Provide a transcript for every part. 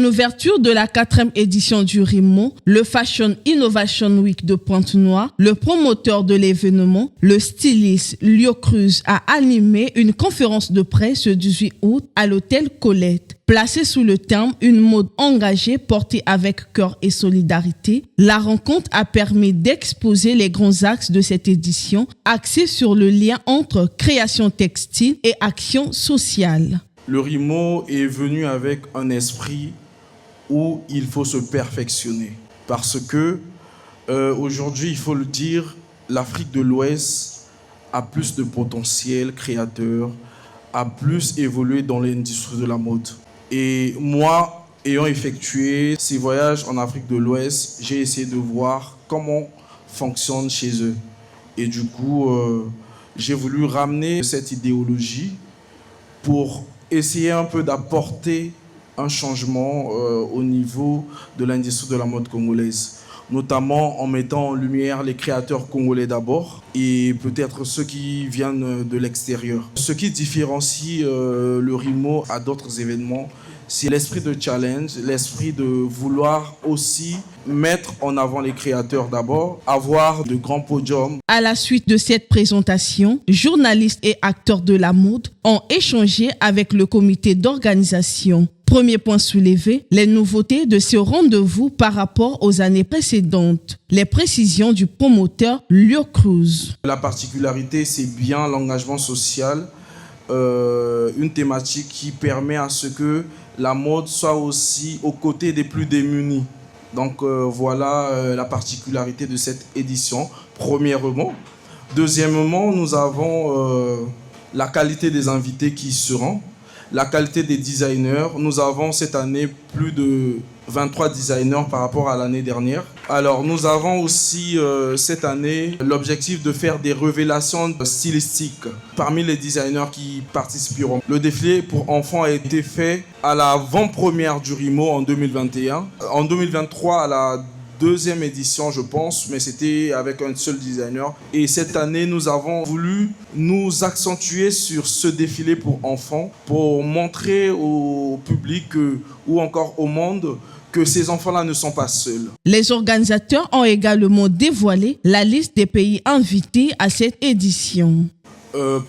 En ouverture de la 4e édition du RIMO, le Fashion Innovation Week de Pointe-Noire, le promoteur de l'événement, le styliste Lio Cruz, a animé une conférence de presse le 18 août à l'hôtel Colette. Placée sous le terme « Une mode engagée portée avec cœur et solidarité », la rencontre a permis d'exposer les grands axes de cette édition, axés sur le lien entre création textile et action sociale. Le RIMO est venu avec un esprit où il faut se perfectionner. Parce que aujourd'hui, il faut le dire, l'Afrique de l'Ouest a plus de potentiel créateur, a plus évolué dans l'industrie de la mode. Et moi, ayant effectué ces voyages en Afrique de l'Ouest, j'ai essayé de voir comment fonctionne chez eux. Et du coup, j'ai voulu ramener cette idéologie pour essayer un peu d'apporter un changement au niveau de l'industrie de la mode congolaise, notamment en mettant en lumière les créateurs congolais d'abord et peut-être ceux qui viennent de l'extérieur. Ce qui différencie le RIMO à d'autres événements, c'est l'esprit de challenge, l'esprit de vouloir aussi mettre en avant les créateurs d'abord, avoir de grands podiums. À la suite de cette présentation, journalistes et acteurs de la mode ont échangé avec le comité d'organisation. Premier point soulevé, les nouveautés de ce rendez-vous par rapport aux années précédentes. Les précisions du promoteur Lio Cruz. La particularité, c'est bien l'engagement social, une thématique qui permet à ce que la mode soit aussi aux côtés des plus démunis. Donc voilà la particularité de cette édition, premièrement. Deuxièmement, nous avons la qualité des invités qui y seront. La qualité des designers, nous avons cette année plus de 23 designers par rapport à l'année dernière. Alors nous avons aussi cette année l'objectif de faire des révélations stylistiques parmi les designers qui participeront. Le défilé pour enfants a été fait à l'avant-première du RIMO en 2021. En 2023 à la deuxième édition, je pense, mais c'était avec un seul designer. Et cette année, nous avons voulu nous accentuer sur ce défilé pour enfants pour montrer au public ou encore au monde que ces enfants-là ne sont pas seuls. Les organisateurs ont également dévoilé la liste des pays invités à cette édition.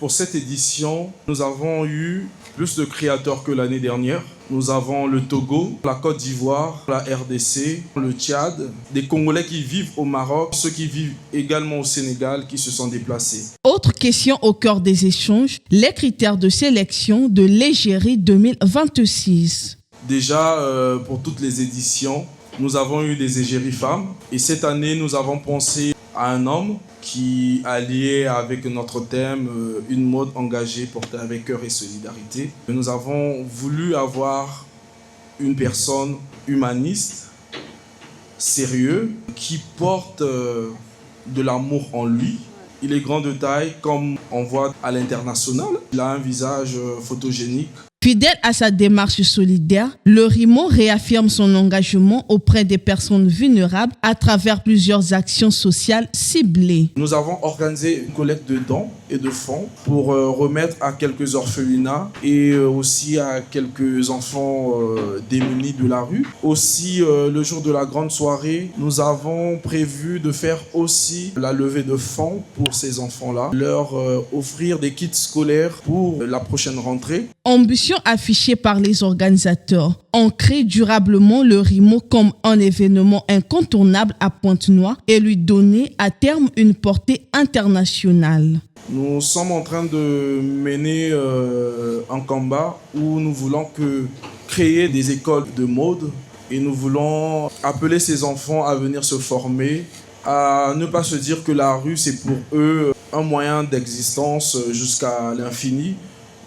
Pour cette édition, nous avons eu plus de créateurs que l'année dernière. Nous avons le Togo, la Côte d'Ivoire, la RDC, le Tchad, des Congolais qui vivent au Maroc, ceux qui vivent également au Sénégal qui se sont déplacés. Autre question au cœur des échanges, les critères de sélection de l'Égérie 2026. Déjà, pour toutes les éditions, nous avons eu des égéries femmes. Et cette année, nous avons pensé à un homme qui allié avec notre thème, une mode engagée portée avec cœur et solidarité. Nous avons voulu avoir une personne humaniste, sérieux, qui porte de l'amour en lui. Il est grand de taille, comme on voit à l'international. Il a un visage photogénique. Fidèle à sa démarche solidaire, le RIMO réaffirme son engagement auprès des personnes vulnérables à travers plusieurs actions sociales ciblées. Nous avons organisé une collecte de dons et de fonds pour remettre à quelques orphelinats et aussi à quelques enfants démunis de la rue. Aussi, le jour de la grande soirée, nous avons prévu de faire aussi la levée de fonds pour ces enfants-là, leur offrir des kits scolaires pour la prochaine rentrée. Ambition affichée par les organisateurs, ancrer durablement le RIMO comme un événement incontournable à Pointe-Noire et lui donner à terme une portée internationale. Nous sommes en train de mener un combat où nous voulons créer des écoles de mode et nous voulons appeler ces enfants à venir se former, à ne pas se dire que la rue c'est pour eux un moyen d'existence jusqu'à l'infini,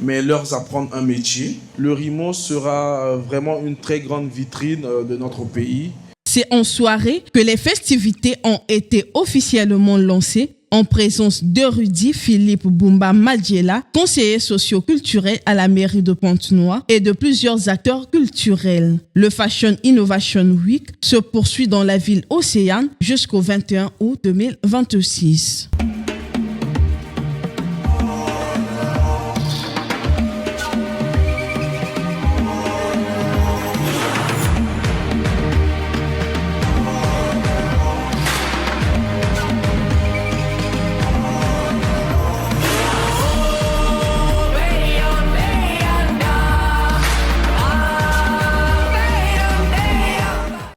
mais leur apprendre un métier. Le RIMO sera vraiment une très grande vitrine de notre pays. C'est en soirée que les festivités ont été officiellement lancées en présence de Rudy Philippe Boumba Madjela, conseiller socio-culturel à la mairie de Pointe-Noire et de plusieurs acteurs culturels. Le Fashion Innovation Week se poursuit dans la ville océane jusqu'au 21 août 2026.